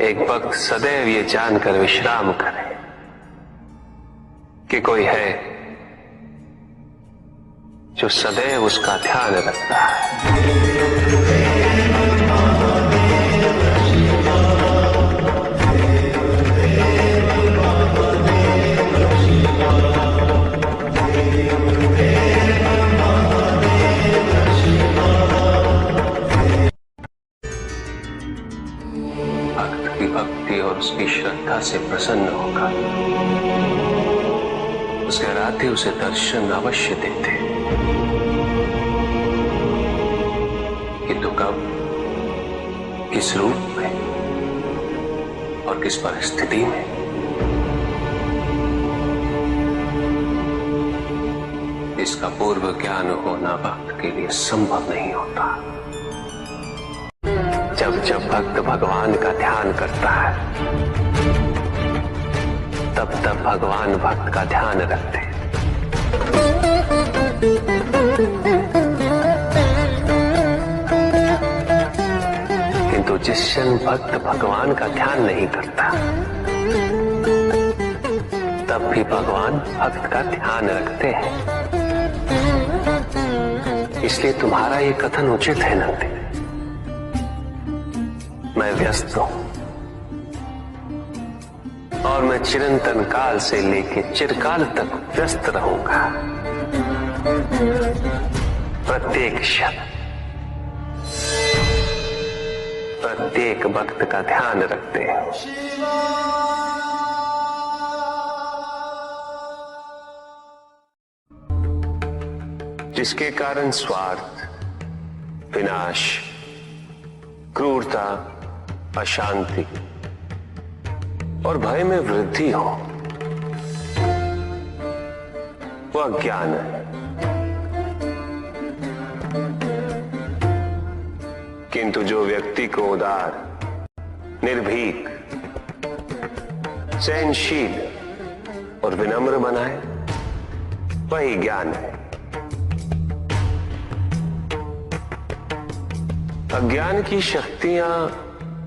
एक भक्त सदैव ये जानकर विश्राम करे कि कोई है जो सदैव उसका ध्यान रखता है। भक्त की भक्ति और उसकी श्रद्धा से प्रसन्न होगा। उसके आराध्य उसे दर्शन अवश्य देते, किंतु कब, किस रूप में और किस परिस्थिति में, इसका पूर्व ज्ञान होना भक्त के लिए संभव नहीं होता। जब जब भक्त भगवान का ध्यान करता है, तब तब भगवान भक्त का ध्यान रखते हैं। किंतु जिस क्षण भक्त भगवान का ध्यान नहीं करता, तब भी भगवान भक्त का ध्यान रखते हैं। इसलिए तुम्हारा ये कथन उचित है नंदी। मैं व्यस्त हूं और मैं चिरंतन काल से लेकर चिरकाल तक व्यस्त रहूंगा। प्रत्येक क्षण प्रत्येक भक्त का ध्यान रखते हैं। जिसके कारण स्वार्थ, विनाश, क्रूरता, अशांति और भय में वृद्धि हो, वह ज्ञान है। किंतु जो व्यक्ति को उदार, निर्भीक, सहनशील और विनम्र बनाए, वही ज्ञान है। अज्ञान की शक्तियां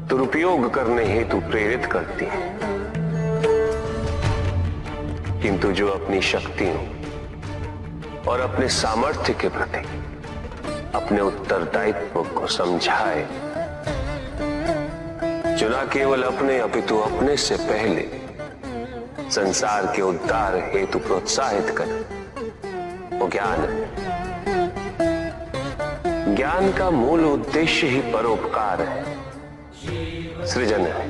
दुरुपयोग करने हेतु प्रेरित करती हैं, किंतु जो अपनी शक्तियों और अपने सामर्थ्य के प्रति अपने उत्तरदायित्व को समझाए, जो न केवल अपने अपितु अपने से पहले संसार के उद्धार हेतु प्रोत्साहित करे, वो ज्ञान है। ज्ञान का मूल उद्देश्य ही परोपकार है, सृजन है।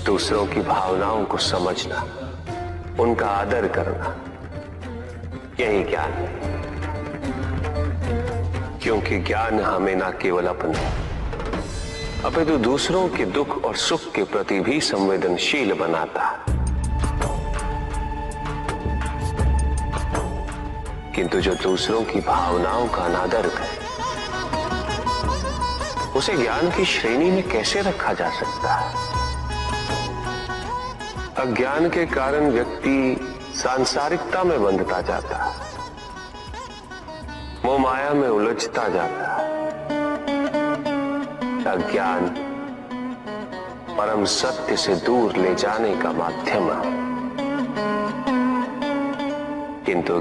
दूसरों की भावनाओं को समझना, उनका आदर करना, यही ज्ञान है। क्योंकि ज्ञान हमें न केवल अपने अपितु दूसरों के दुख और सुख के प्रति भी संवेदनशील बनाता है। किंतु जो दूसरों की भावनाओं का अनादर करे, उसे ज्ञान की श्रेणी में कैसे रखा जा सकता है? अज्ञान के कारण व्यक्ति सांसारिकता में बंधता जाता है, मोह माया में उलझता जाता है। अज्ञान परम सत्य से दूर ले जाने का माध्यम है, किंतु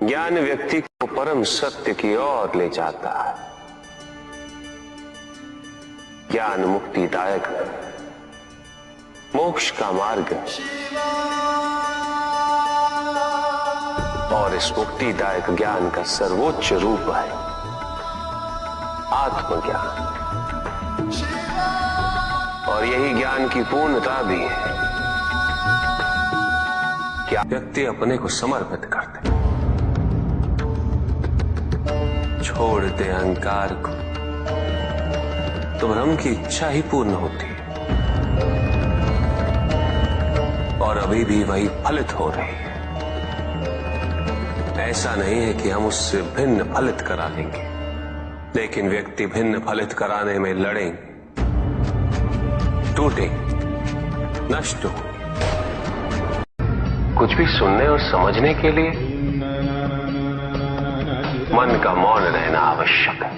ज्ञान व्यक्ति को परम सत्य की ओर ले जाता है। ज्ञान मुक्तिदायक है, मोक्ष का मार्ग है। और इस मुक्तिदायक ज्ञान का सर्वोच्च रूप है आत्मज्ञान। और यही ज्ञान की पूर्णता भी है कि व्यक्ति अपने को समर्पित कर दे, छोड़ दे अहंकार को, तो ब्रह्म की इच्छा ही पूर्ण होती है और अभी भी वही फलित हो रही है। ऐसा नहीं है कि हम उससे भिन्न फलित करा लेंगे, लेकिन व्यक्ति भिन्न फलित कराने में लड़ेंगे, टूटेंगे, नष्ट हो। कुछ भी सुनने और समझने के लिए मन का मौन रहना आवश्यक है।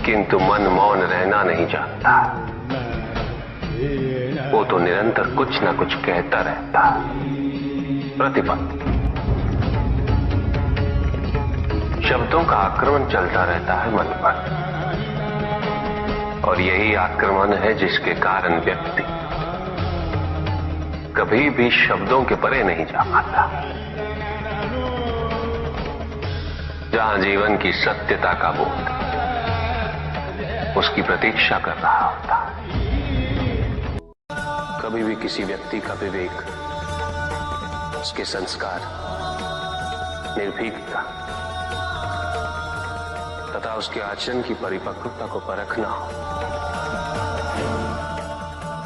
किंतु मन मौन रहना नहीं जानता। वो तो निरंतर कुछ ना कुछ कहता रहता। प्रतिपल शब्दों का आक्रमण चलता रहता है मन पर, और यही आक्रमण है जिसके कारण व्यक्ति कभी भी शब्दों के परे नहीं जा पाता। जहां जीवन की सत्यता का बोध उसकी प्रतीक्षा कर रहा होता। कभी भी किसी व्यक्ति का विवेक, उसके संस्कार, निर्भीकता तथा उसके आचरण की परिपक्वता को परखना हो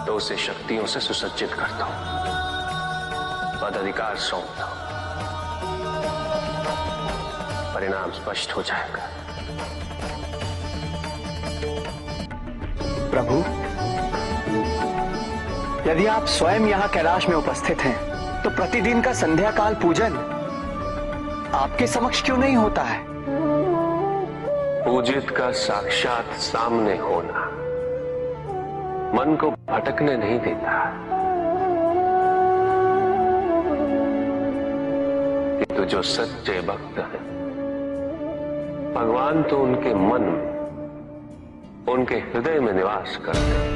तो उसे शक्तियों से सुसज्जित करता हूं, पदाधिकार सौंपता हूं। परिणाम स्पष्ट हो जाएगा। प्रभु, यदि आप स्वयं यहाँ कैलाश में उपस्थित हैं, तो प्रतिदिन का संध्या काल पूजन आपके समक्ष क्यों नहीं होता है? पूजित का साक्षात सामने होना मन को भटकने नहीं देता, किंतु जो सच्चे भक्त हैं, भगवान तो उनके मन में, उनके हृदय में निवास करते हैं।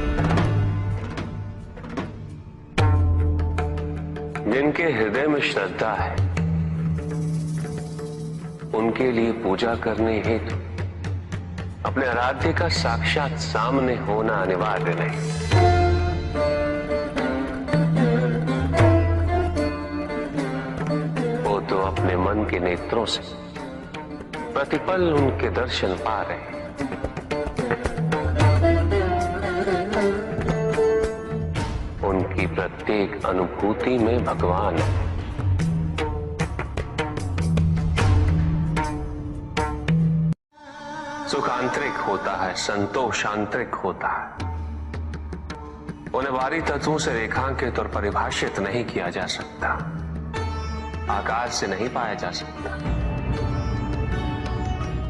जिनके हृदय में श्रद्धा है, उनके लिए पूजा करने हेतु अपने आराध्य का साक्षात सामने होना अनिवार्य नहीं। वो तो अपने मन के नेत्रों से प्रतिपल उनके दर्शन पा रहे हैं। उनकी प्रत्येक अनुभूति में भगवान है। सुख आंतरिक होता है, संतोष आंतरिक होता है। उन्हें बाहरी तत्वों से रेखांकित और परिभाषित नहीं किया जा सकता, आकार से नहीं पाया जा सकता।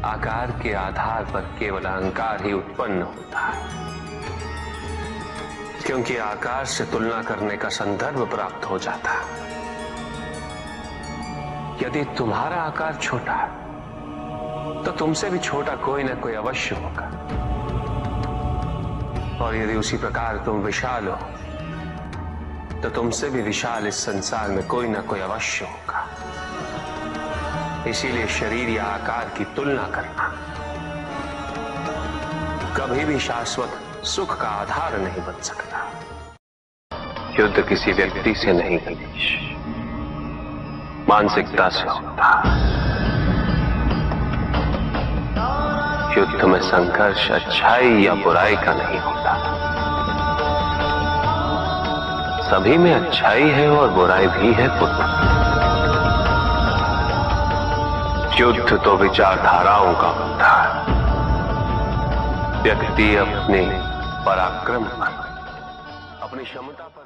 आकार के आधार पर केवल अहंकार ही उत्पन्न होता है, क्योंकि आकार से तुलना करने का संदर्भ प्राप्त हो जाता है। यदि तुम्हारा आकार छोटा है तो तुमसे भी छोटा कोई ना कोई अवश्य होगा, और यदि उसी प्रकार तुम विशाल हो तो तुमसे भी विशाल इस संसार में कोई ना कोई अवश्य होगा। इसीलिए शरीर या आकार की तुलना करना कभी भी शाश्वत सुख का आधार नहीं बन सकता। युद्ध किसी व्यक्ति से नहीं गणेश, मानसिकता से होता। युद्ध में संघर्ष अच्छाई या बुराई का नहीं होता, सभी में अच्छाई है और बुराई भी है पुत्र। युद्ध तो विचारधाराओं का होता है। व्यक्ति अपने पराक्रम पर, अपनी क्षमता पर